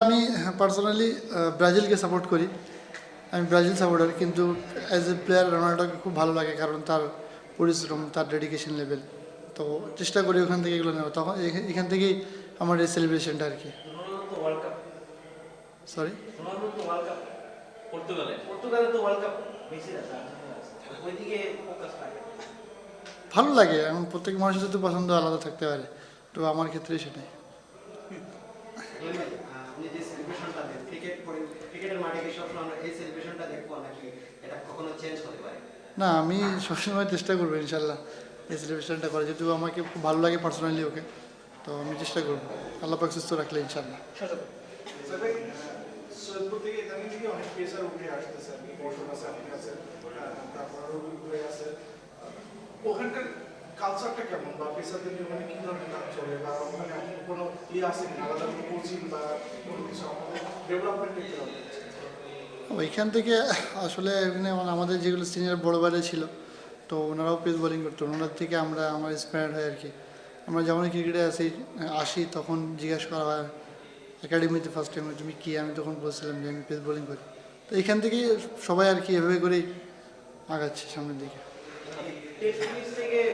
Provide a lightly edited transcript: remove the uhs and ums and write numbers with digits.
আমি personally ব্রাজিলকে support করি। আমি ব্রাজিল সাপোর্টার, কিন্তু অ্যাজ এ প্লেয়ার রোনাল্ডোকে খুব ভালো লাগে, কারণ তার পরিশ্রম, তার ডেডিকেশন লেভেল। তো চেষ্টা করি ওখান থেকে এগুলো নেওয়া, তখন এখান থেকেই আমার এই সেলিব্রেশনটা আর কি। রোনালদো তো ওয়ার্ল্ড কাপ, সরি, রোনালদো তো ওয়ার্ল্ড কাপ, পর্তুগালে তো ওয়ার্ল্ড কাপ, মেসির আছে, আর্জেন্টিনার আছে, ওইদিকে ফোকাস থাকে। ভালো লাগে। এখন প্রত্যেক মানুষের তো পছন্দ আলাদা থাকতে পারে, তো আমার ক্ষেত্রে সেটাই। আপনি যে সেলিব্রেশনটা দেন, ক্রিকেটের মাঠে কি সবসময় আমরা এই সেলিব্রেশনটা দেখবো, নাকি এটা কখনো চেঞ্জ হতে পারে? না, আমি সবসময় চেষ্টা করবো ইনশাল্লাহ এই সেলিব্রেশনটা করে, যেহেতু আমাকে খুব ভালো লাগে পার্সোনালি ওকে। তো আমি চেষ্টা করবো আল্লাহ পাক সুস্থ রাখলে ইনশাল্লাহ। তবে সৈয়দপুর থেকে ইদানিং থেকে অনেক পেসার উঠে আসতেছে, মৌসুম আছে, আপনি আছেন, তারপর রবি ভাই আছে। ওখানকার কালচারটা কেমন, বা পেসারদের নিয়ে ওখানে কি ধরনের কাজ চলে, বা ওখানে কোনো আছে কিনা আলাদা কোনো কোচিং বা কোনো কিছু আমাদের ডেভেলপমেন্ট করতে হবে? ওইখান থেকে আসলে এখানে আমাদের যেগুলো সিনিয়র বড় বাইরে ছিল, তো ওনারাও পেস বোলিং করতো, ওনার থেকে আমার ইন্সপায়ার্ড হয় আর কি। আমরা যেমন ক্রিকেটে আসি তখন জিজ্ঞাসা করা হয় একাডেমিতে ফার্স্ট টাইম তুমি কি, আমি তখন বলছিলাম যে আমি পেস বোলিং করি। তো এখান থেকেই সবাই আর কি এভাবে করেই আগাচ্ছে সামনের দিকে। টেস্ট থেকে